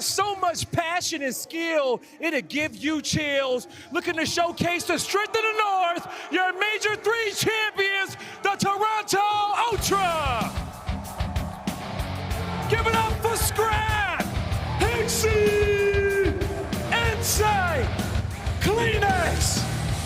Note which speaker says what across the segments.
Speaker 1: so much passion and skill, it'll give you chills. Looking to showcase the strength of the North, your Major 3 champions, the Toronto Ultra. Give it up for Scrap, Hixie, Insight, climax.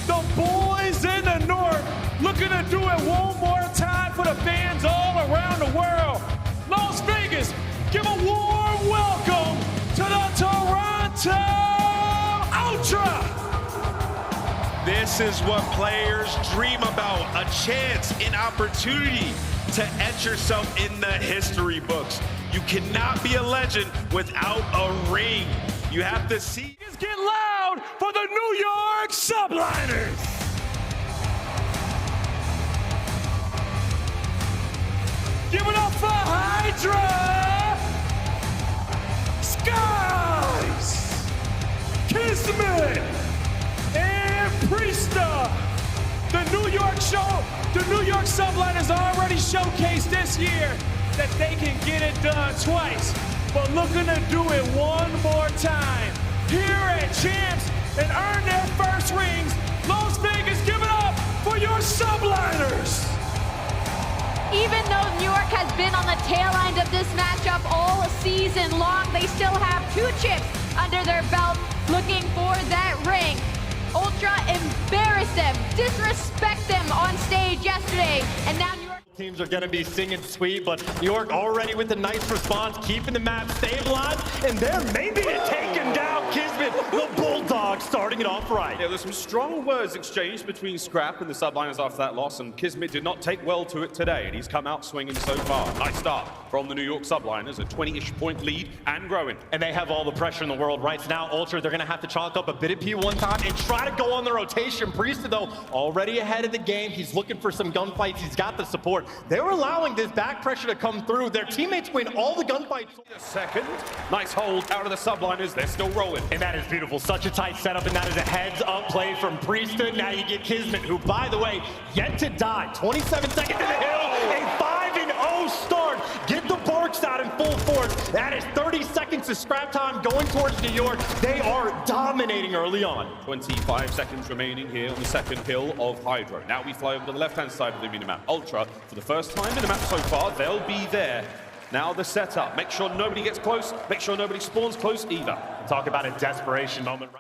Speaker 1: The boys in the North looking to do it one more time for the fans all around the world. Las Vegas, give a warm welcome to the Toronto Ultra.
Speaker 2: This is what players dream about, a chance, an opportunity to etch yourself in the history books. You cannot be a legend without a ring. You have to see.
Speaker 1: Get loud for the New York Subliners. Give it up for Hydra, Skies, Kismet, and Priesta. The New York Subliners already showcased this year that they can get it done twice, but looking to do it one more time here at Champs and earn their first rings. Las Vegas, give it up for your Subliners.
Speaker 3: Even though New York has been on the tail end of this matchup all season long, they still have 2 chips under their belt looking for that ring. Ultra embarrassed them, disrespect them on stage yesterday, and now New York
Speaker 4: teams are going to be singing sweet, but New York already with a nice response, keeping the map stabilized, and they're maybe taking down Kismet, the Bulldog, starting it off right.
Speaker 5: Yeah, there's some strong words exchanged between Scrap and the Subliners after that loss, and Kismet did not take well to it today, and he's come out swinging so far. Nice start from the New York Subliners, a 20-ish point lead and growing.
Speaker 4: And they have all the pressure in the world right now. Ultra, they're going to have to chalk up a bit of P one time and try to go on the rotation. Priesta, though, already ahead of the game. He's looking for some gunfights. He's got the support. They're allowing this back pressure to come through. Their teammates win all the gunfights.
Speaker 5: A second. Nice hold out of the Subliners. They're still rolling.
Speaker 4: And that is beautiful. Such a tight setup, and that is a heads-up play from Priesta. Now you get Kismet, who, by the way, yet to die. 27 seconds in the hill. A 5-0 start. Get the Barks out in full force. That is 30 seconds of scrap time going towards New York. They are dominating early on.
Speaker 5: 25 seconds remaining here on the second hill of Hydro. Now we fly over to the left-hand side of the minimap. Ultra, for the first time in the map so far, they'll be there. Now the setup. Make sure nobody gets close. Make sure nobody spawns close either.
Speaker 4: Talk about a desperation moment.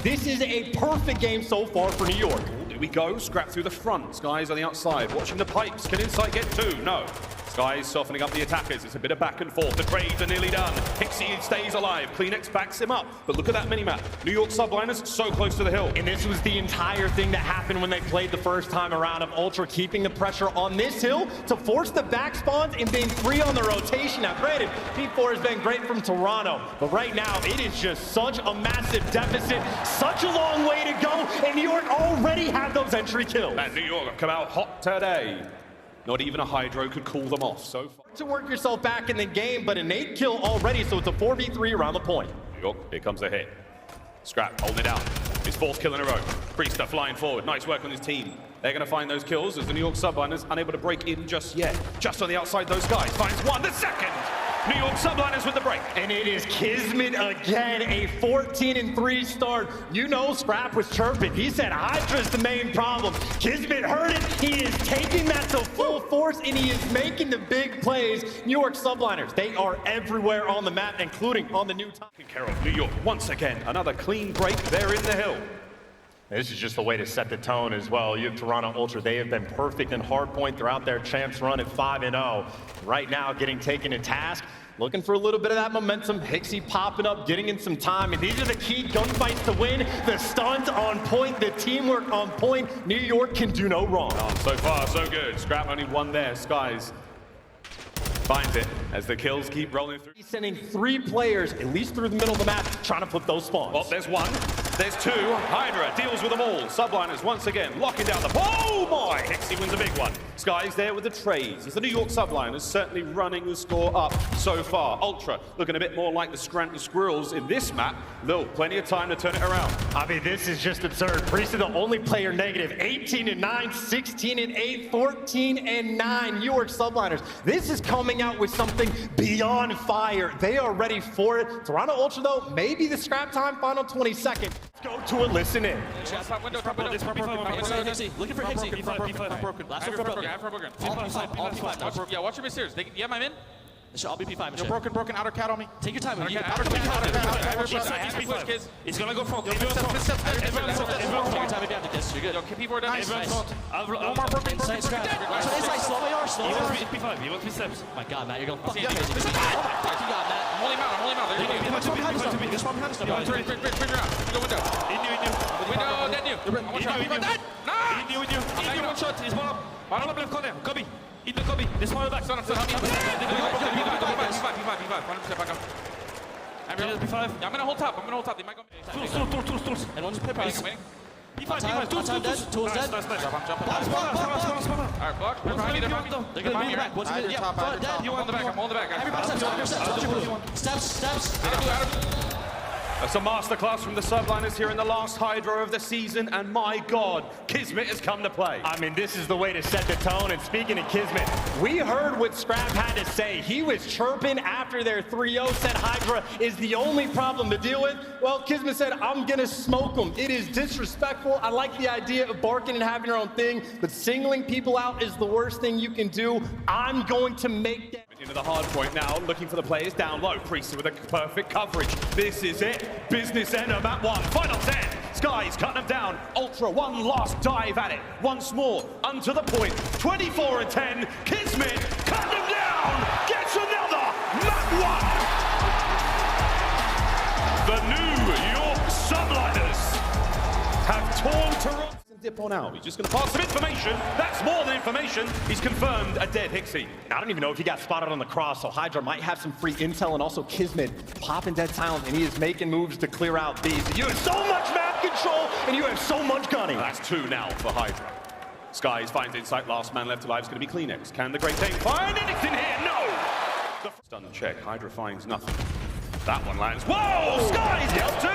Speaker 4: This is a perfect game so far for New York.
Speaker 5: Here we go. Scrap through the front. Skies on the outside. Watching the pipes. Can Insight get 2? No. Skies softening up the attackers. It's a bit of back and forth. The trades are nearly done. Hixie stays alive. Kleenex backs him up. But look at that minimap. New York Subliners so close to the hill.
Speaker 4: And this was the entire thing that happened when they played the first time around of Ultra keeping the pressure on this hill to force the back spawns and being free on the rotation. Now, granted, P4 has been great from Toronto, but right now it is just such a massive deficit, such a long way to go, and New York already have those entry kills.
Speaker 5: And New York have come out hot today. Not even a Hydro could cool them off so far.
Speaker 4: To work yourself back in the game, but an 8 kill already, so it's a 4v3 around the point.
Speaker 5: New York, here comes the hit. Scrap, holding it down. His 4th kill in a row. Priesta flying forward. Nice work on his team. They're going to find those kills as the New York Subliners unable to break in just yet. Just on the outside, those guys. Finds one, the second. New York Subliners with the break.
Speaker 4: And it is Kismet again, a 14-3 start. You know Scrap was chirping. He said Hydra's the main problem. Kismet heard it. He is taking that to full force, and he is making the big plays. New York Subliners, they are everywhere on the map, including on the new time.
Speaker 5: Taking care of New York once again. Another clean break there in the hill.
Speaker 4: This is just a way to set the tone as well. You have Toronto Ultra. They have been perfect in hardpoint throughout their champs run at 5-0. Right now, getting taken to task, looking for a little bit of that momentum. Hixie popping up, getting in some time. And these are the key gunfights to win. The stuns on point, the teamwork on point. New York can do no wrong.
Speaker 5: Oh, so far, so good. Scrap only one there. Skies finds it as the kills keep rolling through.
Speaker 4: He's sending 3 players, at least through the middle of the map, trying to flip those spawns.
Speaker 5: Well, there's 1. There's 2. Hydra deals with them all. Subliners once again locking down the... Oh boy! Hixie wins a big one. Skies there with the trades. As the New York Subliners certainly running the score up so far. Ultra looking a bit more like the Scranton Squirrels in this map. Though plenty of time to turn it around.
Speaker 4: I mean, this is just absurd. Priesta, the only player negative. 18-9, 16-8, 14-9. New York Subliners. This is coming coming out with something beyond fire. They are ready for it. Toronto Ultra, though, maybe the scrap time, final 20 seconds. Let's go to it, listen in.
Speaker 6: Top window. Looking for Hixie. P5. Broken. Last one broken. Yeah, watch your mid-series. Yeah, my min.
Speaker 7: I'll be P5.
Speaker 6: You're broken. Outer cat on me.
Speaker 7: Take your time.
Speaker 6: Outer cat.
Speaker 7: He's gonna go front. You're good.
Speaker 6: Yo, keep people down.
Speaker 7: One
Speaker 6: more broken.
Speaker 7: Inside scratch. Inside, slow AR, slow AR.
Speaker 6: P5. He wants P7.
Speaker 7: My God, Matt, you're going fucking crazy.
Speaker 6: Oh my God, Matt. I'm holding him out. There you go.
Speaker 7: This one behind us. This one behind us.
Speaker 6: Bridge around. Go window. Window, then you. One shot. Nah! In you. One shot. He's one up. One up left corner. Copy. In the copy. This one back. Son of P5. 100% back up. I'm gonna hold top. They might go.
Speaker 7: Tools. And one's pip house.
Speaker 6: P5.
Speaker 7: Tools dead. Tools dead.
Speaker 6: Jump.
Speaker 7: Alright,
Speaker 6: block. They're behind me.
Speaker 7: They're gonna be in the back. What's it? Yeah, dead.
Speaker 6: You on the back. I'm on the back.
Speaker 7: Everybody steps.
Speaker 5: That's a masterclass from the Subliners here in the last Hydro of the season, and my God, Kismet has come to play.
Speaker 4: I mean, this is the way to set the tone, and speaking of Kismet, we heard what Scrap had to say. He was chirping after their 3-0, said Hydra is the only problem to deal with. Well, Kismet said, I'm gonna smoke them. It is disrespectful. I like the idea of barking and having your own thing, but singling people out is the worst thing you can do. I'm going to make that.
Speaker 5: Into the hard point now, looking for the players down low. Priest with a perfect coverage. This is it. Business end of that one. Final 10. Skies cutting them down. Ultra, one last dive at it. Once more, unto the point. 24-10. Kismet cutting them down. Gets another. Map one. The New York Subliners have torn Toronto. Dip on out. He's just going to pass some information. That's more than information. He's confirmed a dead Hixie.
Speaker 4: I don't even know if he got spotted on the cross, so Hydra might have some free intel, and also Kismet popping dead silent, and he is making moves to clear out these. You have so much map control, and you have so much gunning.
Speaker 5: That's 2 now for Hydra. Skies finds insight. Last man left alive is going to be Kleenex. Can the Great Dane find anything here? No! The stun check. Hydra finds nothing. That one lands. Whoa! Skies gets 2!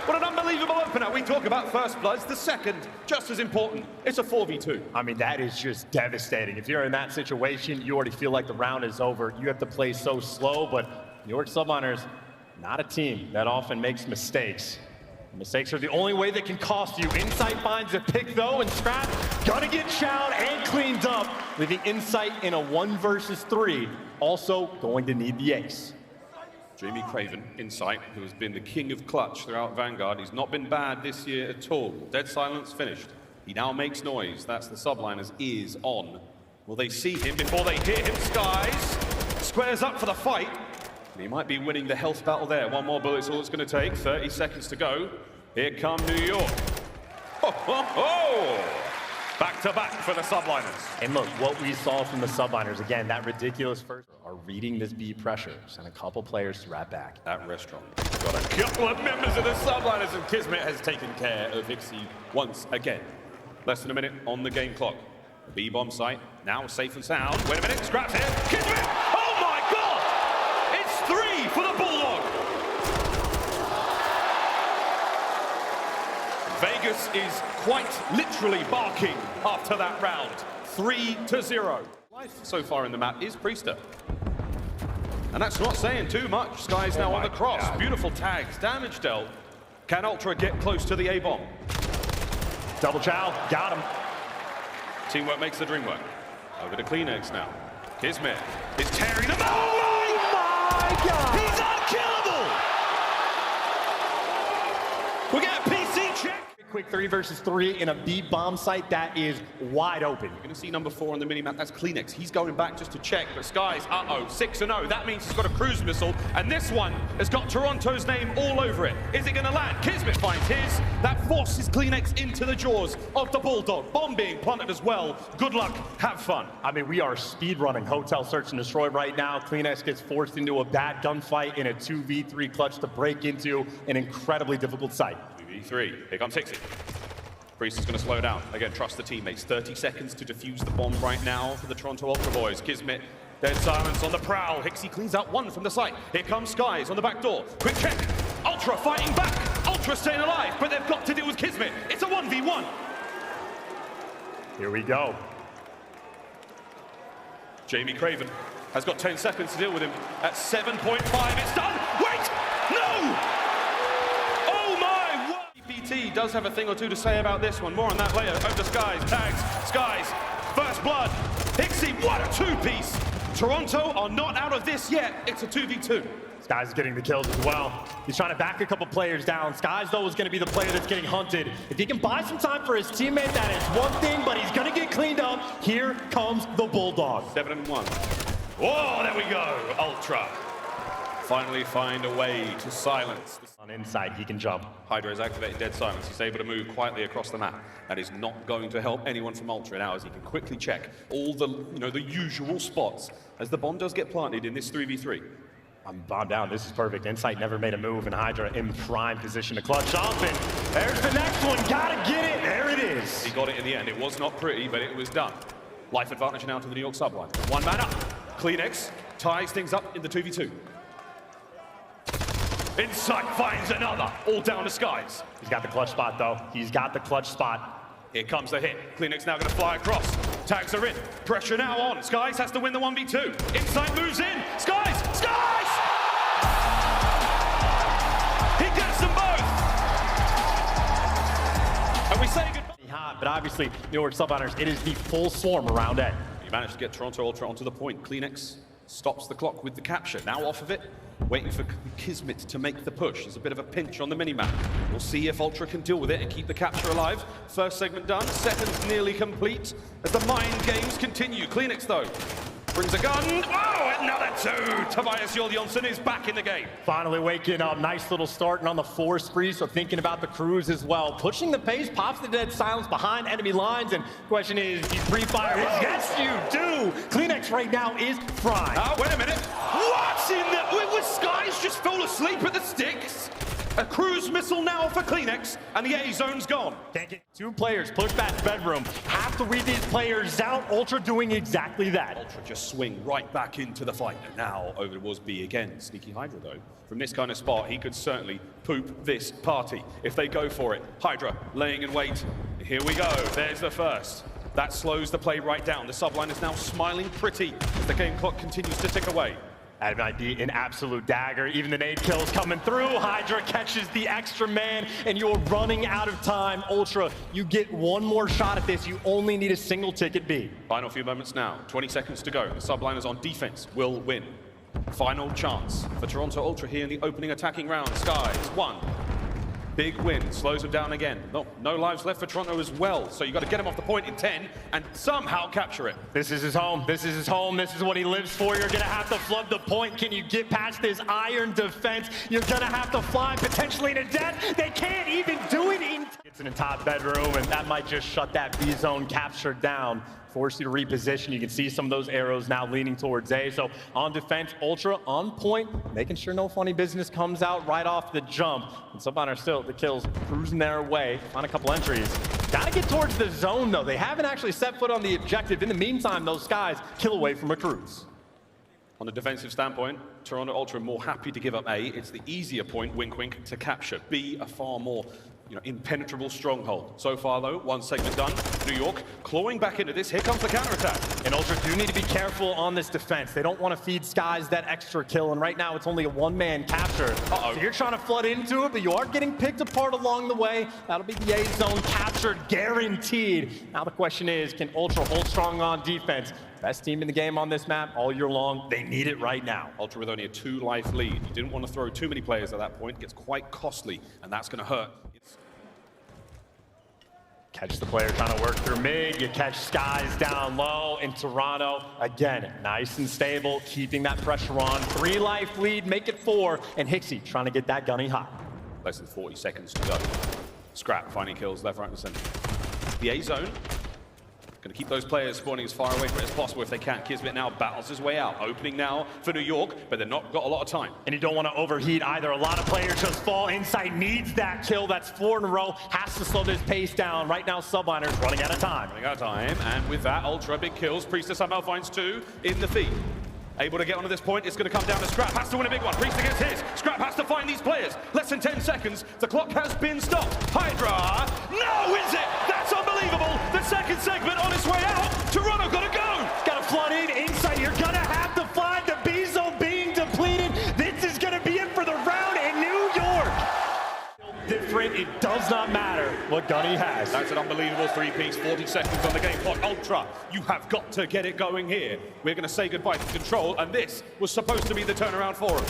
Speaker 5: What an unbelievable opener. We talk about first bloods. The second, just as important. It's a 4v2.
Speaker 4: I mean, that is just devastating. If you're in that situation, you already feel like the round is over. You have to play so slow, but York Subliners, not a team that often makes mistakes. Mistakes are the only way that can cost you. Insight finds a pick, though, and Scrap gonna get chowed and cleaned up, leaving Insight in a 1 versus 3. Also going to need the ace.
Speaker 5: Jamie Craven, Insight, who has been the king of clutch throughout Vanguard. He's not been bad this year at all. Dead silence finished. He now makes noise. That's the Subliners' ears on. Will they see him before they hear him? Skies squares up for the fight. And he might be winning the health battle there. One more bullet's all it's going to take. 30 seconds to go. Here come New York. Ho, ho, ho! Back to back for the Subliners.
Speaker 4: And look, what we saw from the Subliners, again, that ridiculous first, are reading this B pressure. Send a couple players to wrap back.
Speaker 5: That restaurant got a couple of members of the Subliners, and Kismet has taken care of Hixie once again. Less than a minute on the game clock. B-bomb site, now safe and sound. Wait a minute, Scraps here. Kismet! Oh my God! It's 3 for the Bulldog! Vegas is quite literally barking after that round. 3-0. Life so far in the map is Priester. And that's not saying too much. Skies now on the cross. God. Beautiful tags, damage dealt. Can Ultra get close to the A-bomb?
Speaker 4: Double chow, got him.
Speaker 5: Teamwork makes the dream work. Over to Kleenex now. Kismet is tearing them. Oh my God! He's unkillable! We get a PC check.
Speaker 4: Quick 3 versus 3 in a B bomb site that is wide open.
Speaker 5: You're going to see number 4 on the minimap. That's Kleenex. He's going back just to check, but Skies, 6-0. That means he's got a cruise missile, and this one has got Toronto's name all over it. Is it going to land? Kismet finds his. That forces Kleenex into the jaws of the Bulldog. Bomb being planted as well. Good luck. Have fun.
Speaker 4: I mean, we are speed running Hotel Search and Destroy right now. Kleenex gets forced into a bad gunfight in a 2v3 clutch to break into an incredibly difficult site.
Speaker 5: 2v3. Here comes Hixie. Priest is going to slow down. Again, trust the teammates. 30 seconds to defuse the bomb right now for the Toronto Ultra boys. Kismet, dead silence on the prowl. Hixie cleans out 1 from the site. Here comes Skies on the back door. Quick check. Ultra fighting back. Ultra staying alive, but they've got to deal with Kismet. It's a 1v1.
Speaker 4: Here we go.
Speaker 5: Jamie Craven has got 10 seconds to deal with him at 7.5. It's done. Wait! No! Oh my! What? PT does have a thing or two to say about this one. More on that later. Over to Skies. Tags. Skies. First blood. Hixie. What a two-piece. Toronto are not out of this yet. It's a 2v2.
Speaker 4: Skies is getting the kills as well. He's trying to back a couple players down. Skies, though, is going to be the player that's getting hunted. If he can buy some time for his teammate, that is one thing, but he's going to get cleaned up. Here comes the Bulldog.
Speaker 5: 7-1. Whoa, there we go. Ultra. Finally find a way to silence.
Speaker 4: On inside, he can jump.
Speaker 5: Hydra has activated dead silence. He's able to move quietly across the map. That is not going to help anyone from Ultra now, as he can quickly check all the, the usual spots as the bomb does get planted in this 3v3.
Speaker 4: I'm bombed down. This is perfect. Insight never made a move, and Hydra in prime position to clutch up. And there's the next one. Gotta get it. There it is.
Speaker 5: He got it in the end. It was not pretty, but it was done. Life advantage now to the New York Subliners. One man up. Climax ties things up in the 2v2. Insight finds another. All down to Skies.
Speaker 4: He's got the clutch spot, though. He's got the clutch spot.
Speaker 5: Here comes the hit. Climax now going to fly across. Tags are in. Pressure now on. Skies has to win the 1v2. Insight moves in. Skies! Skies! He gets them both! And we say goodbye.
Speaker 4: Hot, but obviously, New York Subliners, it is the full swarm around A.
Speaker 5: He managed to get Toronto Ultra onto the point. Climax stops the clock with the capture. Now off of it, waiting for Kismet to make the push. There's a bit of a pinch on the minimap. We'll see if Ultra can deal with it and keep the capture alive. First segment done, second's nearly complete as the mind games continue. Climax, though, brings a gun. Oh, another two! Tobias Joljonsson is back in the game.
Speaker 4: Finally waking up. Nice little starting on the 4 spree, so thinking about the cruise as well. Pushing the pace, pops the dead silence behind enemy lines, and question is, do you pre-fire his? Yes, you do! Kleenex right now is fried.
Speaker 5: Oh, wait a minute. What's in the... Was Skies just fall asleep at the sticks? A cruise missile now for Kleenex, and the A zone's gone.
Speaker 4: Can't get 2 players, push back to bedroom. Have to read these players out. Ultra doing exactly that.
Speaker 5: Ultra just swing right back into the fight. And now over towards B again. Sneaky Hydra, though. From this kind of spot, he could certainly poop this party if they go for it. Hydra laying in wait. Here we go. There's the first. That slows the play right down. The Subline is now smiling pretty as the game clock continues to tick away.
Speaker 4: That might be an absolute dagger. Even the nade kills coming through. Hydra catches the extra man, and you're running out of time. Ultra, you get one more shot at this. You only need a single ticket B.
Speaker 5: Final few moments now. 20 seconds to go. The Subliners on defense will win. Final chance for Toronto Ultra here in the opening attacking round. Skies, 1. Big win, slows him down again. No lives left for Toronto as well, so you got to get him off the point in 10 and somehow capture it.
Speaker 4: This is his home. This is his home. This is what he lives for. You're going to have to flood the point. Can you get past this iron defense? You're going to have to fly potentially to death. They can't even do it. It's in the top bedroom, and that might just shut that B zone capture down. Force you to reposition. You can see some of those arrows now leaning towards A. So on defense, Ultra on point, making sure no funny business comes out right off the jump. And Subliners still, the kills cruising their way. Find a couple entries. Gotta get towards the zone, though. They haven't actually set foot on the objective. In the meantime, those Skies kill away from a cruise.
Speaker 5: On a defensive standpoint, Toronto Ultra more happy to give up A. It's the easier point, wink wink, to capture. B, a far more impenetrable stronghold. So far, though, one segment done. New York clawing back into this. Here comes the counterattack.
Speaker 4: And Ultra do need to be careful on this defense. They don't want to feed Skies that extra kill, and right now it's only a 1-man capture. So you're trying to flood into it, but you are getting picked apart along the way. That'll be the A zone captured, guaranteed. Now the question is, can Ultra hold strong on defense? Best team in the game on this map all year long. They need it right now.
Speaker 5: Ultra with only a 2-life lead. You didn't want to throw too many players at that point. It gets quite costly, and that's going to hurt.
Speaker 4: Catch the player trying to work through mid. You catch Skies down low in Toronto. Again, nice and stable, keeping that pressure on. 3-life lead, make it 4. And Hixie trying to get that gunny hot.
Speaker 5: Less than 40 seconds to go. Scrap finding kills left, right, and center. The A zone. Going to keep those players spawning as far away from it as possible if they can. Kismet now battles his way out. Opening now for New York, but they've not got a lot of time.
Speaker 4: And you don't want to overheat either. A lot of players just fall. Insight needs that kill. That's 4 in a row. Has to slow this pace down. Right now, Subliners running out of time.
Speaker 5: Running out of time, and with that, Ultra big kills. Priestess somehow finds 2 in the feed. Able to get onto this point, it's going to come down to Scrap. Has to win a big one. Priest against his. Scrap has to find these players. Less than 10 seconds. The clock has been stopped. Hydra. No, is it? That's unbelievable. The second segment on its way out. Toronto got to go.
Speaker 4: Got to flood in. Insight, you're going to have to flood not matter what gun he has.
Speaker 5: That's an unbelievable three-piece, 40 seconds on the game clock. Ultra, you have got to get it going here. We're going to say goodbye to Control, and this was supposed to be the turnaround for him.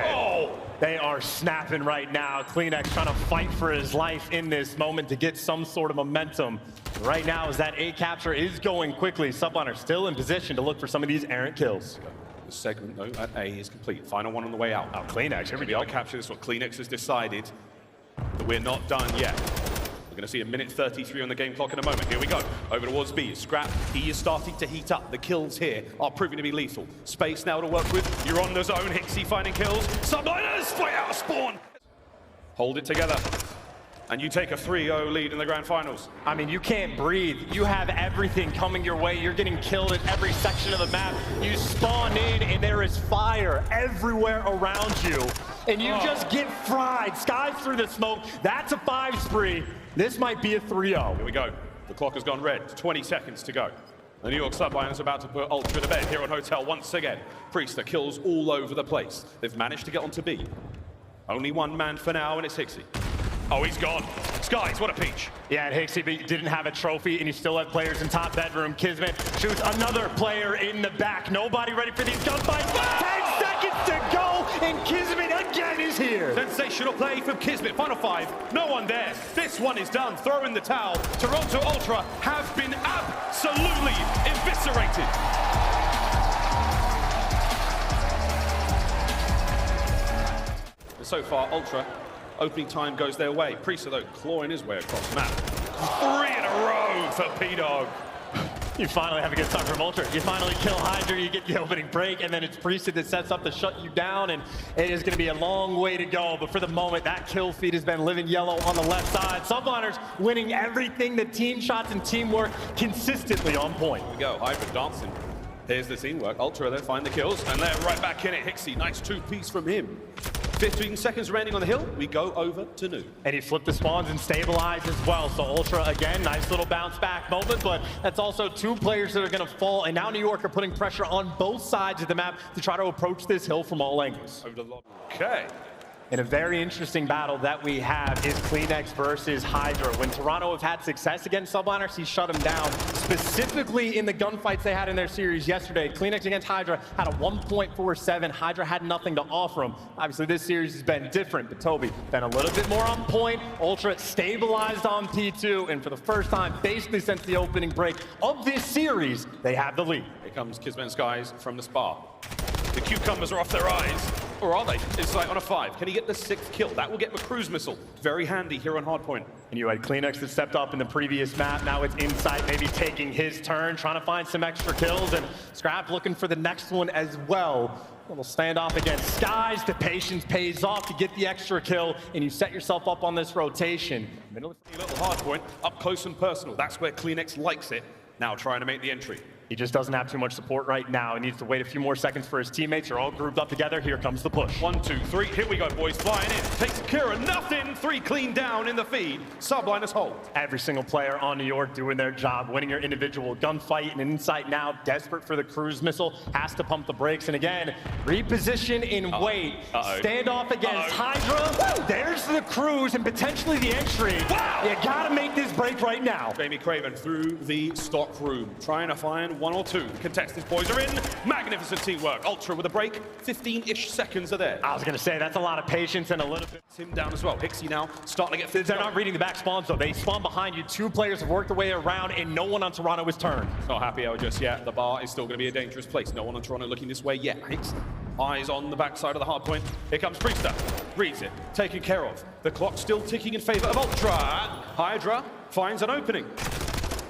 Speaker 4: Oh! They are snapping right now. climax trying to fight for his life in this moment to get some sort of momentum. Right now, as that A capture is going quickly, Subliners still in position to look for some of these errant kills.
Speaker 5: The segment, though, at A is complete. Final one on the way out.
Speaker 4: Oh, climax, here we go.
Speaker 5: To capture this one. climax has decided that we're not done yet. We're going to see a minute 33 on the game clock in a moment. Here we go. Over towards B. Scrap. He is starting to heat up. The kills here are proving to be lethal. Space now to work with. You're on the zone. Hixie finding kills. Subliners straight out of spawn. Hold it together. And you take a 3-0 lead in the grand finals.
Speaker 4: I mean, you can't breathe. You have everything coming your way. You're getting killed at every section of the map. You spawn in and there is fire everywhere around you. And you just get fried. Skies through the smoke. That's a 5 spree. This might be a 3-0.
Speaker 5: Here we go. The clock has gone red. 20 seconds to go. The New York Subliners about to put Ultra to bed here on Hotel once again. Priester kills all over the place. They've managed to get onto B. Only one man for now, and it's Hixie. Oh, he's gone. Skies, what a peach.
Speaker 4: Yeah, and Hixie didn't have a trophy, and he still had players in top bedroom. Kismet shoots another player in the back. Nobody ready for these gunfights. 10 seconds to go, and Kismet again is here.
Speaker 5: Sensational play from Kismet. Final 5. No one there. This one is done. Throw in the towel. Toronto Ultra have been absolutely eviscerated. So far, Ultra, opening time goes their way. Priester, though, clawing his way across the map. 3 in a row for P-Dog.
Speaker 4: You finally have a good time from Ultra. You finally kill Hydra, you get the opening break, and then it's Priester that sets up to shut you down, and it is going to be a long way to go. But for the moment, that kill feed has been living yellow on the left side. Subliners winning everything, the team shots and teamwork consistently on point.
Speaker 5: Here we go, Hydra dancing. Here's the teamwork. Ultra then find the kills, and they're right back in it. Hixie, nice 2-piece from him. 15 seconds remaining on the hill. We go over to New.
Speaker 4: And he flipped the spawns and stabilized as well. So Ultra, again, nice little bounce back moment, but that's also 2 players that are going to fall. And now New York are putting pressure on both sides of the map to try to approach this hill from all angles.
Speaker 5: Over the lobby. Okay.
Speaker 4: And a very interesting battle that we have is climax versus Hydra. When Toronto have had success against Subliners, he shut them down. Specifically in the gunfights they had in their series yesterday, climax against Hydra had a 1.47. Hydra had nothing to offer him. Obviously, this series has been different, but Toby been a little bit more on point. Ultra stabilized on P2, and for the first time, basically since the opening break of this series, they have the lead.
Speaker 5: Here comes Kismet and Skies from the spa. The cucumbers are off their eyes. Or are they? It's like on a 5. Can he get the 6th kill? That will get him a cruise missile. Very handy here on hardpoint.
Speaker 4: And you had climax that stepped up in the previous map. Now it's Insight maybe taking his turn, trying to find some extra kills. And Scrap looking for the next one as well. A little standoff against Skies. The patience pays off to get the extra kill. And you set yourself up on this rotation.
Speaker 5: Little hardpoint, up close and personal. That's where climax likes it. Now trying to make the entry.
Speaker 4: He just doesn't have too much support right now. He needs to wait a few more seconds for his teammates. They're all grouped up together. Here comes the push.
Speaker 5: 1, 2, 3. Here we go, boys. Flying in. Takes Kira. Nothing. 3 clean down in the feed. Subliners hold.
Speaker 4: Every single player on New York doing their job, winning your individual gunfight. And Insight now, desperate for the cruise missile, has to pump the brakes. And again, reposition in wait. Standoff against Hydra. Woo! There's the cruise and potentially the entry.
Speaker 5: Wow!
Speaker 4: You gotta make this break right now.
Speaker 5: Jamie Craven through the stock room, trying to find 1 or 2. Contestants, boys are in. Magnificent teamwork. Ultra with a break. 15-ish seconds are there.
Speaker 4: I was gonna say, that's a lot of patience and a little bit.
Speaker 5: Him down as well. Hixie now starting to get...
Speaker 4: They're not reading the back spawns, though. They spawn behind you. 2 players have worked their way around, and no one on Toronto is turned.
Speaker 5: Not happy out just yet. The bar is still going to be a dangerous place. No one on Toronto looking this way yet. Hicks, eyes on the backside of the hard point. Here comes Priester. Reads it. Taken care of. The clock still ticking in favor of Ultra. Hydra finds an opening.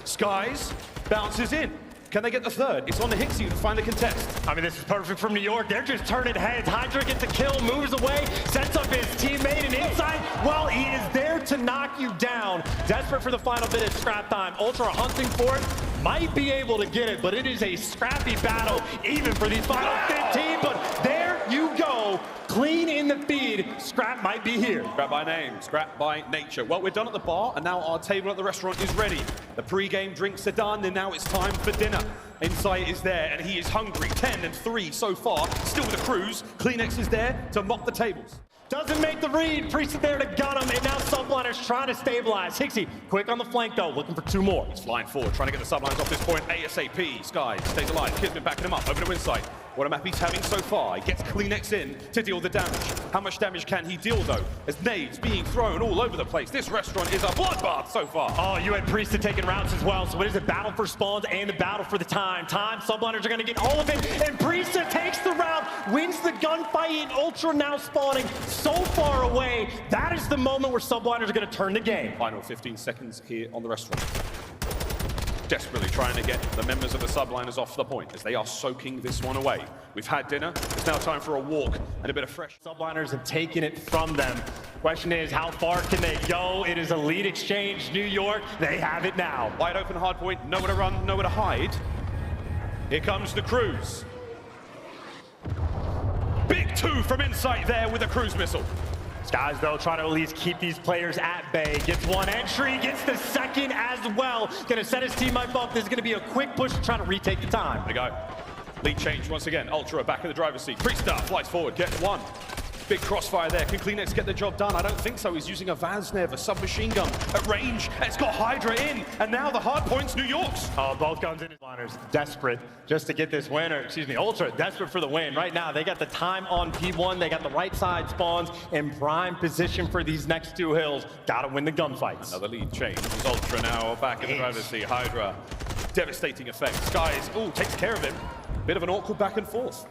Speaker 5: Skies bounces in. Can they get the 3rd? It's on the Hixie to find the contest.
Speaker 4: I mean, this is perfect from New York. They're just turning heads. Hydra gets a kill, moves away, sets up his teammate, and Insight, well, he is there to knock you down. Desperate for the final bit of scrap time. Ultra hunting for it. Might be able to get it, but it is a scrappy battle, even for these final 15. But there you go. Clean in the feed. Scrap might be here.
Speaker 5: Scrap by name, scrap by nature. Well, we're done at the bar, and now our table at the restaurant is ready. The pre-game drinks are done, and now it's time for dinner. Insight is there, and he is hungry. 10 and 3 so far. Still with the cruise. climax is there to mop the tables.
Speaker 4: Doesn't make the read. Priest there to gun him, and now Subliners trying to stabilize. Hixie, quick on the flank though, looking for 2 more.
Speaker 5: He's flying forward, trying to get the Subliners off this point ASAP. Sky stays alive. Kismet backing him up over to inside. What a map he's having so far. He gets climax in to deal the damage. How much damage can he deal though? As nades being thrown all over the place. This restaurant is a bloodbath so far.
Speaker 4: Oh, you had Priest taking routes as well. So it is a battle for spawns and a battle for the time. Subliners are going to get all of it, and Priest takes the round, wins the gunfight, and Ultra now spawning so far away. That is the moment where Subliners are going to turn the game.
Speaker 5: Final 15 seconds here on the restaurant. Desperately trying to get the members of the Subliners off the point as they are soaking this one away. We've had dinner. It's now time for a walk and a bit of fresh.
Speaker 4: Subliners have taken it from them. Question is, how far can they go? It is a lead exchange. New York, they have it now.
Speaker 5: Wide open hard point, nowhere to run, nowhere to hide. Here comes the cruise. Big 2 from inside there with a cruise missile.
Speaker 4: Skies, though, trying to at least keep these players at bay. Gets 1 entry, gets the 2nd as well. Gonna set his team up. This is gonna be a quick push to try to retake the time.
Speaker 5: There we go. Lead change once again. Ultra back in the driver's seat. Priesta flies forward, gets 1. Big crossfire there. Can climax get the job done? I don't think so. He's using a Vaznev, a submachine gun at range. And it's got Hydra in. And now the hard point's New York's.
Speaker 4: Oh, both guns in. Subliners desperate just to get this win, or excuse me, Ultra desperate for the win. Right now, they got the time on P1. They got the right side spawns in prime position for these next 2 hills. Got to win the gunfights.
Speaker 5: Another lead change. It's Ultra now back in the driver's seat. Hydra, devastating effect. Skies, takes care of him. Bit of an awkward back and forth.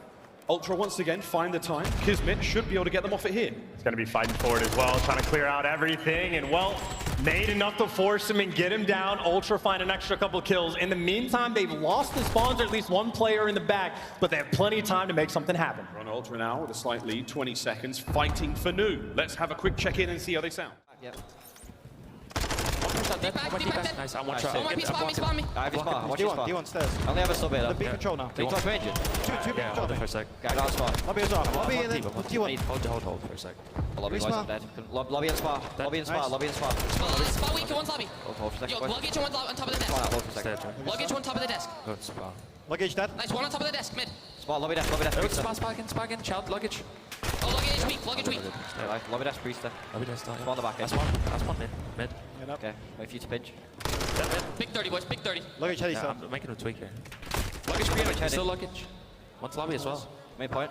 Speaker 5: Ultra once again find the time. Kismet should be able to get them off it here.
Speaker 4: He's going to be fighting for it as well, trying to clear out everything, and well, made enough to force him and get him down. Ultra find an extra couple kills. In the meantime, they've lost the spawns, or at least 1 player in the back, but they have plenty of time to make something happen.
Speaker 5: We're on Ultra now with a slight lead, 20 seconds, fighting for new. Let's have a quick check-in and see how they sound.
Speaker 7: Yep.
Speaker 6: Nice, I'm one shot.
Speaker 7: Spawn me. I have his bar. Watch his bar.
Speaker 8: D1 stairs.
Speaker 7: I only have a sub here.
Speaker 8: The B control now.
Speaker 7: Can you touch range?
Speaker 8: Two
Speaker 6: Yeah, hold it for a sec.
Speaker 7: Guy, go spar.
Speaker 8: Lobby as well. Lobby and then D1.
Speaker 6: Hold for a sec.
Speaker 7: Lobby
Speaker 8: Respawn.
Speaker 7: boys, I'm dead. Lobby and spar. Lobby and spar.
Speaker 8: Nice.
Speaker 7: Lobby and spar.
Speaker 9: Spot weak to one lobby.
Speaker 7: Hold for a
Speaker 9: Yo,
Speaker 7: second.
Speaker 9: luggage on top of the desk.
Speaker 7: Hold for a second.
Speaker 6: Stairs.
Speaker 9: Luggage on top of the desk.
Speaker 6: Good spot.
Speaker 8: Luggage dead.
Speaker 9: Nice, one on top of the desk, mid.
Speaker 7: Spar. Lobby desk. Lobby desk.
Speaker 6: Spot again, child, luggage.
Speaker 9: Oh, luggage weak, luggage weak.
Speaker 7: Lobby desk. Priester.
Speaker 6: I'll be there still.
Speaker 7: Spawn the back end.
Speaker 6: That's one mid.
Speaker 7: Okay. Wait for you to pinch.
Speaker 9: Big 30, boys, big 30.
Speaker 8: Luggage heady
Speaker 6: Yeah,
Speaker 8: still.
Speaker 6: I'm making a tweak here.
Speaker 7: Luggage creator.
Speaker 6: Still luggage. One's lobby as well.
Speaker 7: Main point.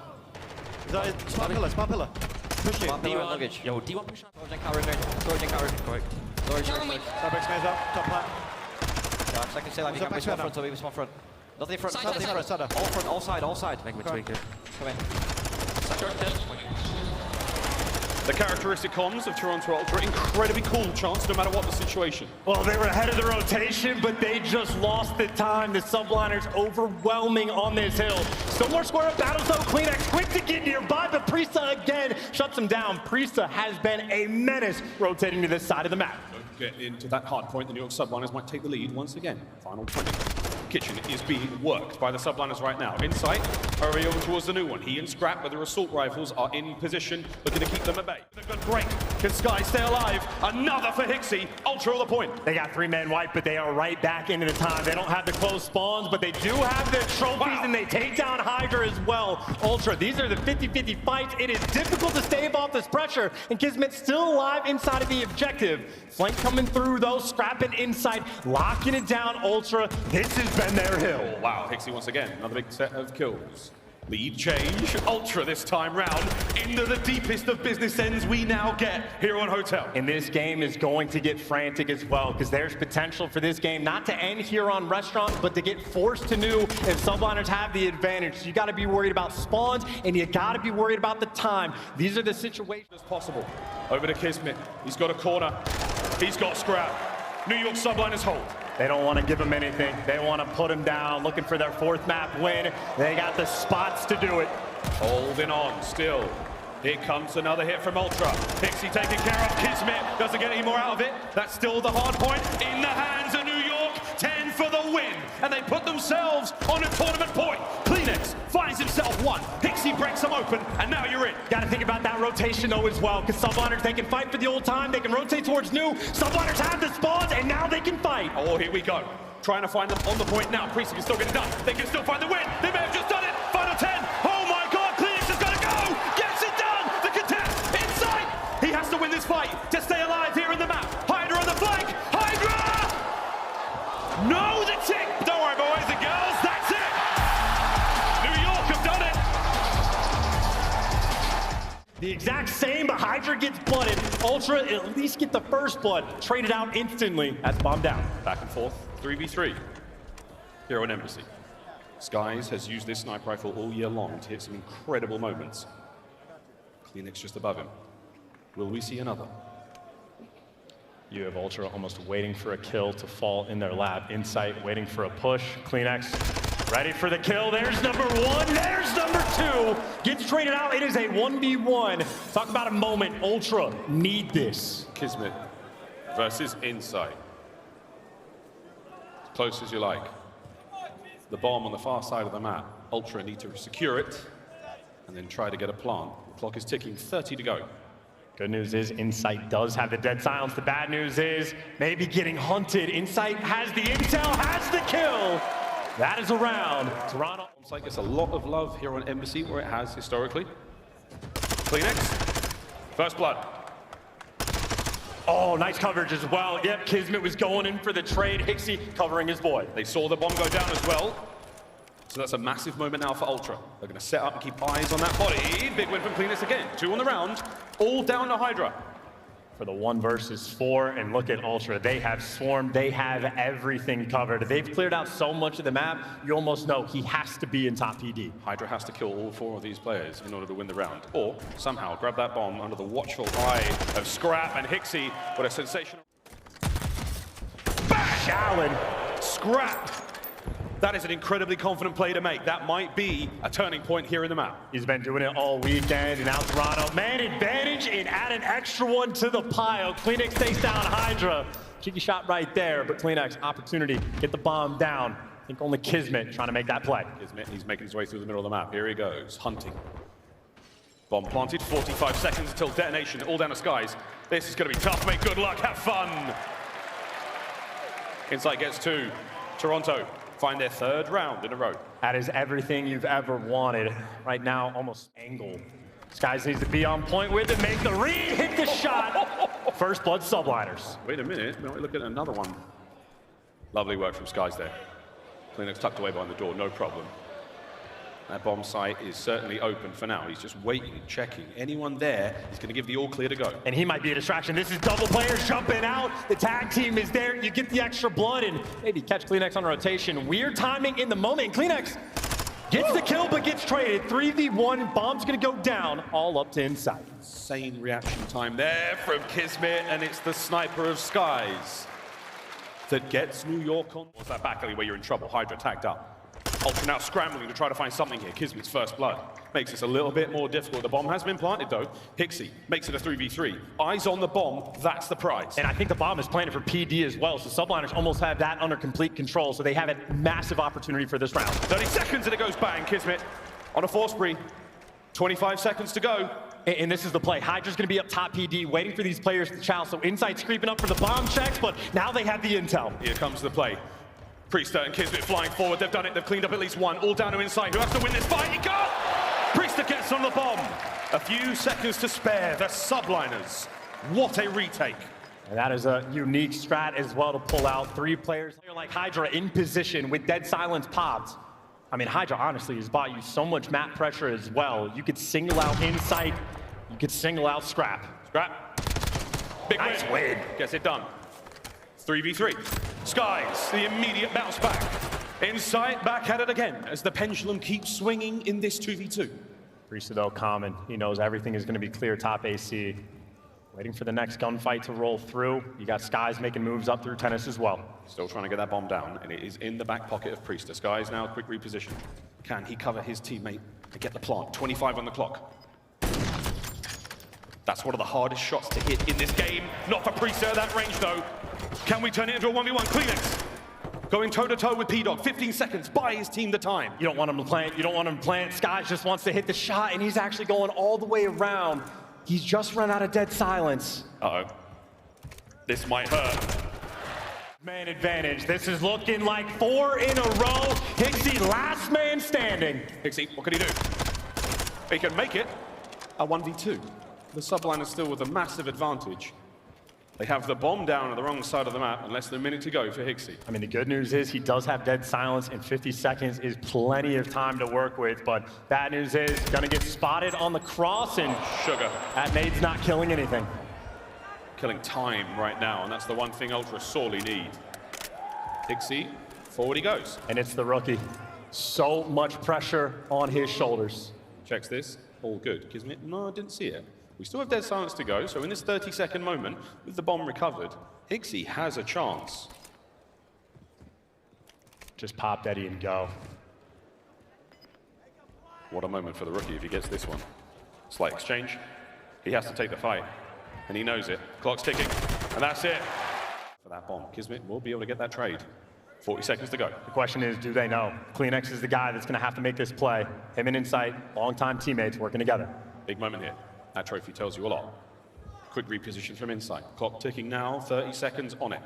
Speaker 8: Is that it? Spot pillar. Spot pillar. Push you.
Speaker 7: Spot pillar and luggage.
Speaker 6: Yo, D1 push on.
Speaker 7: Storage and carry range. Storage and carry.
Speaker 6: Correct.
Speaker 7: Storage.
Speaker 9: Kill him weak.
Speaker 8: Starbucks mains up. Top plant.
Speaker 7: Yeah, second stay alive. You
Speaker 8: What's
Speaker 7: can
Speaker 8: up,
Speaker 7: be small
Speaker 8: back
Speaker 7: front, so we small front. Nothing in front.
Speaker 9: Side,
Speaker 7: Nothing in
Speaker 9: side,
Speaker 7: front.
Speaker 8: Sada.
Speaker 7: All front. All side. All side.
Speaker 6: Make me tweak here.
Speaker 7: Come in.
Speaker 9: Short dead.
Speaker 5: The characteristic comms of Toronto Ultra, incredibly cool chance no matter what the situation.
Speaker 4: Well, they were ahead of the rotation, but they just lost the time. The Subliners overwhelming on this hill. Still more square up battles though. Kleenex quick to get nearby, but Priesta again shuts him down. Priesta has been a menace rotating to this side of the map.
Speaker 5: Don't get into that hard point. The New York Subliners might take the lead once again. Final 20. Kitchen is being worked by the Subliners right now. Insight, hurry over towards the new one. He and Scrap with their assault rifles are in position, looking to keep them at bay. They've got break. Can Sky stay alive? Another for Hixie. Ultra on the point.
Speaker 4: They got 3 men wiped, but they are right back into the time. They don't have the close spawns, but they do have their trophies, and they take down Hydra as well. Ultra, these are the 50-50 fights. It is difficult to stave off this pressure, and Kismet still alive inside of the objective. Flank coming through, though. Scrap and Insight, locking it down. Ultra, this has been their hill.
Speaker 5: Oh, wow, Hixie once again. Another big set of kills. Lead change. Ultra this time round into the deepest of business ends we now get here on Hotel.
Speaker 4: And this game is going to get frantic as well, because there's potential for this game not to end here on Restaurant, but to get forced to new if Subliners have the advantage. So you got to be worried about spawns, and you got to be worried about the time. These are the situations.
Speaker 5: As possible. Over to Kismet. He's got a corner. He's got Scrap. New York Subliners hold.
Speaker 4: They don't want to give him anything. They want to put him down, looking for their 4th map win. They got the spots to do it.
Speaker 5: Holding on still. Here comes another hit from Ultra. Pixie taken care of. Kismet doesn't get any more out of it. That's still the hard point in the hands of New York. 10 for the win. And they put themselves on a tournament point. Kleenex finds himself 1. Pixie breaks them open, and now you're in.
Speaker 4: Got to think about that rotation though as well, because Subliners, they can fight for the old time. They can rotate towards new. Subliners have the spawns, and now they can fight.
Speaker 5: Oh, here we go. Trying to find them on the point now. Priest can still get it done. They can still find the win. They may have just done it. Final 10. Oh my God, Kleenex has got to go. Gets it done. The contest inside.
Speaker 4: Hydra gets blooded. Ultra at least get the first blood. Traded out instantly. That's bomb down.
Speaker 5: Back and forth, 3v3. Here on Embassy. Skies has used this sniper rifle all year long to hit some incredible moments. Climax just above him. Will we see another?
Speaker 4: You have Ultra almost waiting for a kill to fall in their lap. Insight waiting for a push. Climax ready for the kill. There's number one. There's number two. Gets traded out. It is a 1v1. Talk about a moment. Ultra need this.
Speaker 5: Kismet versus Insight. As close as you like. The bomb on the far side of the map. Ultra need to secure it and then try to get a plant. The clock is ticking, 30 to go.
Speaker 4: Good news is Insight does have the dead silence. The bad news is maybe getting hunted. Insight has the intel, has the kill. That is a round. Toronto.
Speaker 5: Insight gets a lot of love here on Embassy, where it has historically. Climax, first blood.
Speaker 4: Oh, nice coverage as well. Yep, Kismet was going in for the trade. Hixie covering his boy.
Speaker 5: They saw the bomb go down as well. So that's a massive moment now for Ultra. They're going to set up and keep eyes on that body. Big win from Climax again. 2 on the round. All down to Hydra.
Speaker 4: For the 1 versus 4, and look at Ultra. They have swarmed. They have everything covered. They've cleared out so much of the map, you almost know he has to be in top PD.
Speaker 5: Hydra has to kill all 4 of these players in order to win the round. Or somehow grab that bomb under the watchful eye of Scrap and Hixie. What a sensational...
Speaker 4: Bash! Allen.
Speaker 5: Scrap! That is an incredibly confident play to make. That might be a turning point here in the map.
Speaker 4: He's been doing it all weekend, and now Toronto, man advantage, and add an extra one to the pile. Climax takes down Hydra. Cheeky shot right there, but Climax, opportunity, get the bomb down. I think only Kismet trying to make that play.
Speaker 5: Kismet, he's making his way through the middle of the map. Here he goes, hunting. Bomb planted, 45 seconds until detonation, all down the skies. This is gonna be tough, mate. Good luck, have fun. Insight gets 2. Toronto find their 3rd round in a row.
Speaker 4: That is everything you've ever wanted. Right now, almost angle. Skies needs to be on point with it, make the read, hit the shot. First blood Subliners.
Speaker 5: Wait a minute, we look at another one. Lovely work from Skies there. Climax tucked away behind the door, no problem. That bomb site is certainly open for now. He's just waiting, checking. Anyone there is going to give the all clear to go.
Speaker 4: And he might be a distraction. This is double players jumping out. The tag team is there. You get the extra blood and maybe catch Climax on rotation. Weird timing in the moment. Climax gets the kill but gets traded. 3v1. Bomb's going to go down. All up to Insight.
Speaker 5: Insane reaction time there from Kismet, and it's the sniper of Skies that gets New York on. What's that back alley where you're in trouble? Hydra tagged up. Ultra now scrambling to try to find something here. Kismet's first blood makes this a little bit more difficult. The bomb has been planted though. Hixie makes it a 3v3. Eyes on the bomb, that's the prize.
Speaker 4: And I think the bomb is planted for PD as well, so Subliners almost have that under complete control, so they have a massive opportunity for this round.
Speaker 5: 30 seconds and it goes bang. Kismet on a 4 spree. 25 seconds to go.
Speaker 4: And this is the play. Hydra's going to be up top PD, waiting for these players to chow, so Insight's creeping up for the bomb checks, but now they have the intel.
Speaker 5: Here comes the play. Priester and Kismet flying forward. They've done it. They've cleaned up at least 1. All down to Insight. Who has to win this fight? He got! Priester gets on the bomb. A few seconds to spare. The Subliners. What a retake.
Speaker 4: And that is a unique strat as well to pull out 3 players like Hydra in position with dead silence popped. I mean, Hydra honestly has bought you so much map pressure as well. You could single out Insight. You could single out Scrap.
Speaker 5: Scrap. Big
Speaker 4: nice win.
Speaker 5: Gets it done. 3v3. Skies, the immediate bounce back. Insight back at it again as the pendulum keeps swinging in this 2v2.
Speaker 4: Priester though, common. He knows everything is going to be clear top AC. Waiting for the next gunfight to roll through. You got Skies making moves up through tennis as well.
Speaker 5: Still trying to get that bomb down, and it is in the back pocket of Priester. Skies now quick reposition. Can he cover his teammate to get the plant? 25 on the clock. That's one of the hardest shots to hit in this game. Not for Priester at that range, though. Can we turn it into a 1v1? Climax going toe-to-toe with P-Dog. 15 seconds. Buy his team the time.
Speaker 4: You don't want him to plant. You don't want him to plant. Skies just wants to hit the shot, and he's actually going all the way around. He's just run out of dead silence.
Speaker 5: Uh-oh. This might hurt.
Speaker 4: Man advantage. This is looking like 4 in a row. Hixie, last man standing.
Speaker 5: Hixie, what can he do? He can make it a 1v2. The Subliners still with a massive advantage. They have the bomb down on the wrong side of the map and less than a minute to go for Hixie.
Speaker 4: I mean, the good news is he does have dead silence, and 50 seconds is plenty of time to work with. But bad news is, gonna get spotted on the cross, and
Speaker 5: Sugar.
Speaker 4: that nade's not killing anything.
Speaker 5: Killing time right now, and that's the one thing Ultra sorely need. Hixie, forward he goes.
Speaker 4: And it's the rookie. So much pressure on his shoulders.
Speaker 5: Checks this, all good. Kismet, no, I didn't see it. We still have dead silence to go, so in this 30-second moment, with the bomb recovered, Hixie has a chance.
Speaker 4: Just pop Eddie and go.
Speaker 5: What a moment for the rookie if he gets this one. Slight exchange. He has to take the fight, and he knows it. Clock's ticking, and that's it. For that bomb, Kismet will be able to get that trade. 40 seconds to go.
Speaker 4: The question is, do they know? climax is the guy that's gonna have to make this play. Him and Insight, longtime teammates working together.
Speaker 5: Big moment here. That trophy tells you a lot. Quick reposition from Insight. Clock ticking now, 30 seconds on it.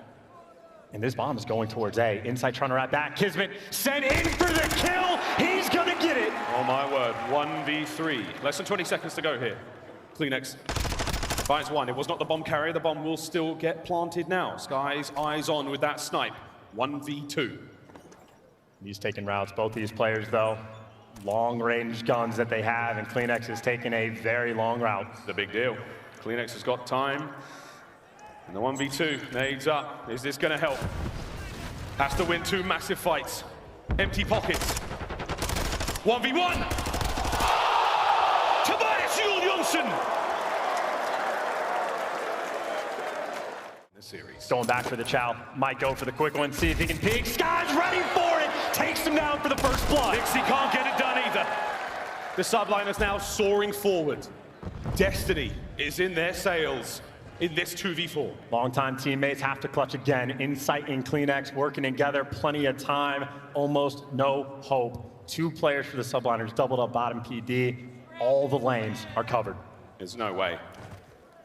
Speaker 4: And this bomb is going towards A. Insight trying to wrap back. Kismet sent in for the kill. He's gonna get it.
Speaker 5: Oh my word, 1v3. Less than 20 seconds to go here. climax finds one. It was not the bomb carrier. The bomb will still get planted now. Sky's eyes on with that snipe. 1v2.
Speaker 4: He's taking routes. Both these players, though, long-range guns that they have, and climax is taking a very long route.
Speaker 5: The big deal. climax has got time. And the 1v2, nades up. Is this gonna help? Has to win 2 massive fights. Empty pockets. 1v1! Tobias Juul-Johnson! The series.
Speaker 4: Going back for the chow. Might go for the quick one, see if he can peek. Sky's ready for it! Takes him down for the first blood.
Speaker 5: Hixie can't get it done either. The Subliners now soaring forward. Destiny is in their sails in this 2v4.
Speaker 4: Longtime teammates have to clutch again. Insight and climax working together. Plenty of time. Almost no hope. 2 players for the Subliners doubled up bottom PD. All the lanes are covered.
Speaker 5: There's no way.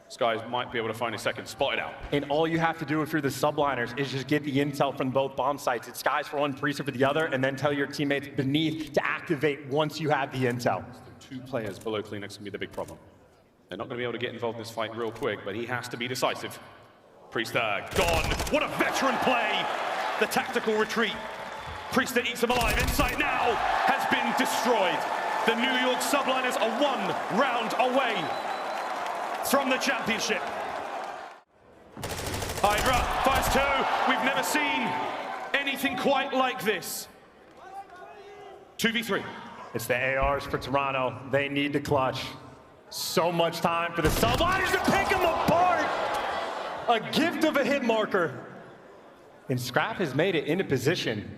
Speaker 5: Skies might be able to find a second. Spot it out.
Speaker 4: And all you have to do if you're the Subliners is just get the intel from both bomb sites. It's Skies for one, Priester for the other, and then tell your teammates beneath to activate once you have the intel.
Speaker 5: 2 players below climax can be the big problem. They're not going to be able to get involved in this fight real quick, but he has to be decisive. Priester gone. What a veteran play. The tactical retreat. Priester eats him alive. Insight now has been destroyed. The New York Subliners are 1 round away from the championship. Hydra finds 2. We've never seen anything quite like this. 2v3.
Speaker 4: It's the ARs for Toronto. They need to clutch. So much time for the Subliners to pick them apart. A gift of a hit marker. And Scrap has made it into position.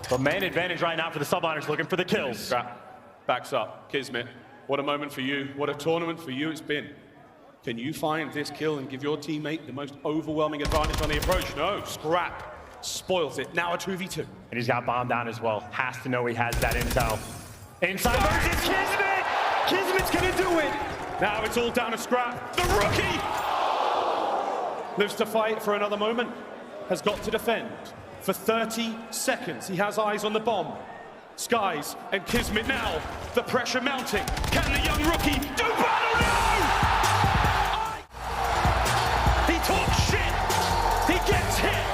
Speaker 4: But man advantage right now for the Subliners, looking for the kills.
Speaker 5: Scrap backs up. Kismet, what a moment for you. What a tournament for you it's been. Can you find this kill and give your teammate the most overwhelming advantage on the approach? No, Scrap spoils it. Now a 2v2.
Speaker 4: And he's got bomb down as well. Has to know he has that intel. Inside versus Kismet! Kismet's gonna do it!
Speaker 5: Now it's all down to Scrap. The rookie! Lives to fight for another moment. Has got to defend. For 30 seconds, he has eyes on the bomb. Skies and Kismet now. The pressure mounting. Can the young rookie do battle? No! He talks shit. He gets hit.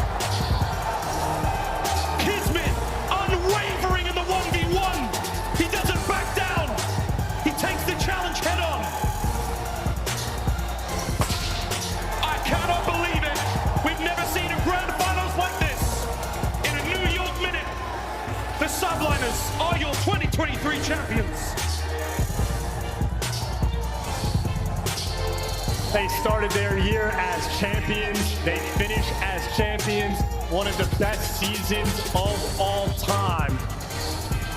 Speaker 5: Kismet unwavering in the 1v1. He doesn't back down. He takes the challenge head on. I cannot believe it. We've never seen a grand finals like this. In a New York minute, the Subliners are your 2023 champions.
Speaker 4: They started their year as champions. They finish as champions. One of the best seasons of all time.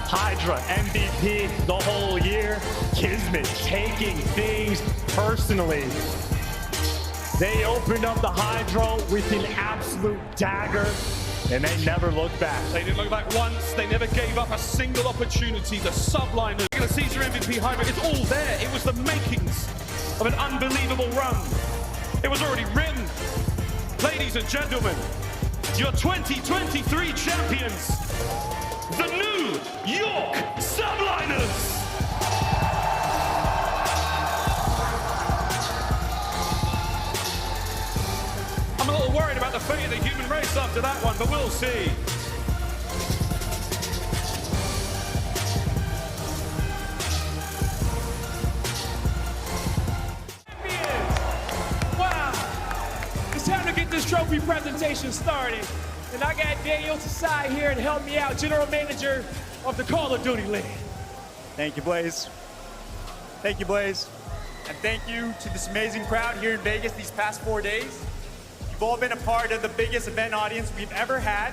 Speaker 4: Hydra MVP the whole year. Kismet taking things personally. They opened up the Hydra with an absolute dagger, and they never looked back.
Speaker 5: They didn't look back once. They never gave up a single opportunity. The Subliners, regular season MVP Hydra, it's all there. It was the makings of an unbelievable run. It was already written. Ladies and gentlemen, your 2023 champions, the New York Subliners. the fate of the human race after that one, but we'll see.
Speaker 1: Wow. It's time to get this trophy presentation started. And I got Daniel Tasai here to help me out, General Manager of the Call of Duty League.
Speaker 10: Thank you, Blaze. Thank you, Blaze. And thank you to this amazing crowd here in Vegas these past 4 days. You've all been a part of the biggest event audience we've ever had,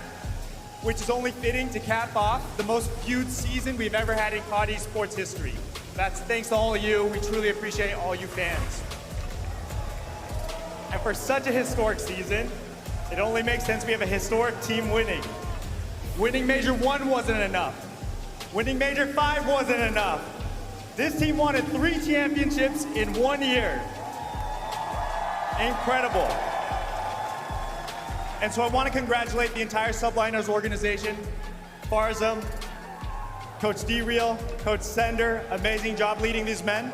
Speaker 10: which is only fitting to cap off the most viewed season we've ever had in COD Esports history. That's thanks to all of you. We truly appreciate all you fans. And for such a historic season, it only makes sense we have a historic team winning. Winning Major 1 wasn't enough. Winning Major 5 wasn't enough. This team won 3 championships in 1 year. Incredible. And so I want to congratulate the entire Subliners organization, Farzam, Coach D-Real, Coach Sender, amazing job leading these men.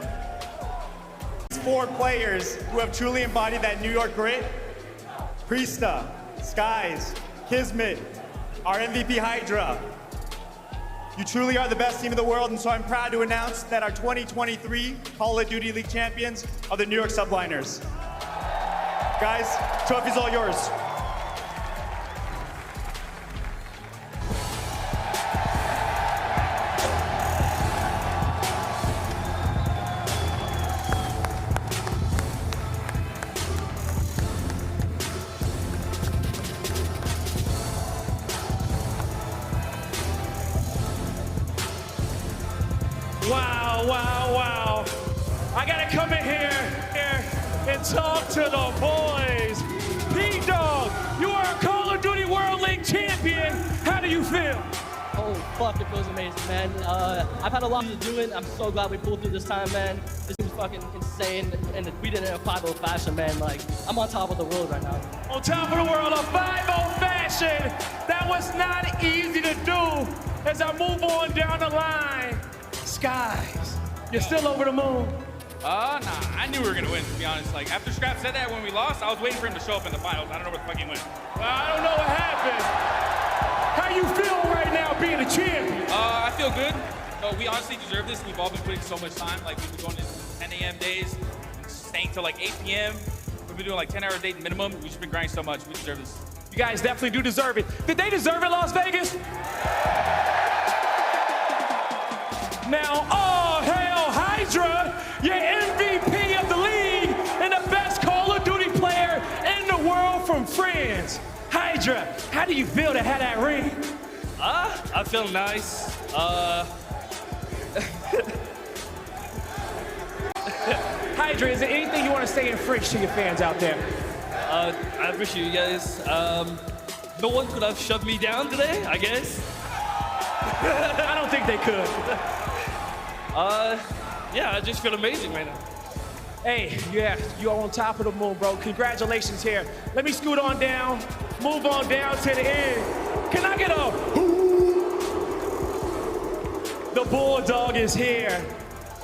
Speaker 10: These 4 players who have truly embodied that New York grit: Priesta, Skies, Kismet, our MVP Hydra. You truly are the best team in the world, and so I'm proud to announce that our 2023 Call of Duty League champions are the New York Subliners. Guys, trophy's all yours.
Speaker 1: Wow. I gotta come in here and talk to the boys. P-Dog, you are a Call of Duty World League champion. How do you feel?
Speaker 11: Oh, fuck, it feels amazing, man. I've had a lot to do it. I'm so glad we pulled through this time, man. This was fucking insane, and we did it in a 5-0 fashion, man. Like, I'm on top of the world right now.
Speaker 1: On top of the world, a 5-0 fashion. That was not easy to do. As I move on down the line, Skies, you're still over the moon.
Speaker 6: Nah, I knew we were gonna win, to be honest. Like, after Scrap said that when we lost, I was waiting for him to show up in the finals. I don't know where the fuck he went.
Speaker 1: I don't know what happened. How you feel right now being a champion?
Speaker 6: I feel good. No, we honestly deserve this. We've all been putting so much time. Like, we've been going to 10 a.m. days, staying till like 8 p.m. We've been doing like 10-hour days minimum. We've just been grinding so much. We deserve this.
Speaker 1: You guys definitely do deserve it. Did they deserve it, Las Vegas? Now, all hail Hydra, your MVP of the league and the best Call of Duty player in the world from France. Hydra, how do you feel to have that ring?
Speaker 11: I feel nice.
Speaker 1: Hydra, is there anything you want to say in French to your fans out there?
Speaker 11: I appreciate you guys. No one could have shut me down today, I guess.
Speaker 1: I don't think they could.
Speaker 11: Yeah, I just feel amazing right now.
Speaker 1: Hey, yeah, you're on top of the moon, bro. Congratulations here. Let me scoot on down, move on down to the end. Can I get a whoo? The Bulldog is here.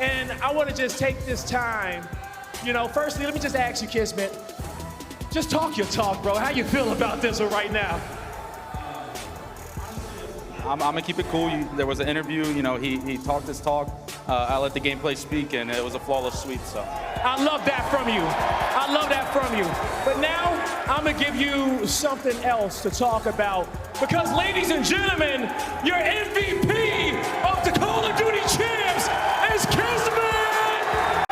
Speaker 1: And I want to just take this time. You know, firstly, let me just ask you, Kismet. Just talk your talk, bro. How you feel about this one right now?
Speaker 12: I'm gonna keep it cool. There was an interview, you know, he talked his talk. I let the gameplay speak, and it was a flawless sweep, so.
Speaker 1: I love that from you. I love that from you. But now, I'm gonna give you something else to talk about. Because, ladies and gentlemen, your MVP of the Call of Duty Champs is Kismet!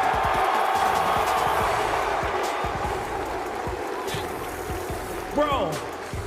Speaker 1: Bro,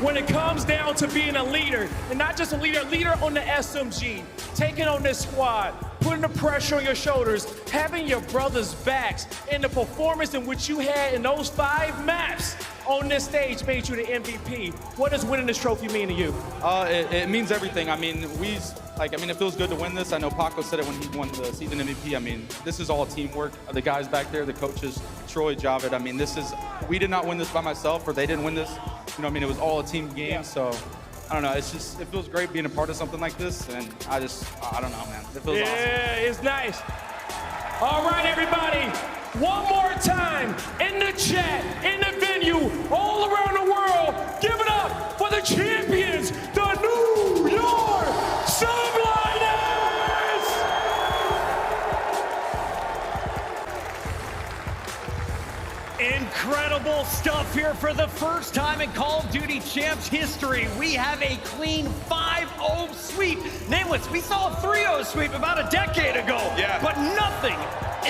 Speaker 1: when it comes down to being a leader, and not just a leader on the SMG, taking on this squad, putting the pressure on your shoulders, having your brothers' backs, and the performance in which you had in those 5 maps on this stage made you the MVP. What does winning this trophy mean to you?
Speaker 12: It means everything. I mean, it feels good to win this. I know Paco said it when he won the season MVP. I mean, this is all teamwork. The guys back there, the coaches, Troy, Javed. I mean, we did not win this by myself, or they didn't win this. You know, I mean, it was all a team game. Yeah. So, I don't know. It feels great being a part of something like this, and I don't know, man. It feels awesome.
Speaker 1: Yeah, it's nice. All right, everybody. One more time in the chat, in the venue, all around the world,
Speaker 13: here for the first time in Call of Duty Champs history. We have a clean 5-0 sweep. Nameless, we saw a 3-0 sweep about a decade ago, but nothing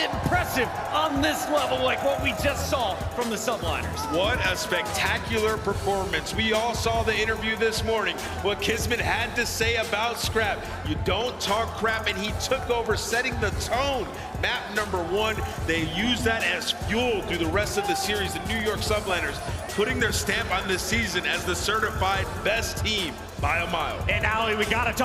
Speaker 13: impressive on this level like what we just saw from the Subliners.
Speaker 2: What a spectacular performance. We all saw the interview this morning, what Kismet had to say about Scrap. You don't talk crap, and he took over, setting the tone. Map number 1, they used that as fuel through the rest of the series. The New York Subliners putting their stamp on this season as the certified best team by a mile.
Speaker 13: And Ali, we gotta talk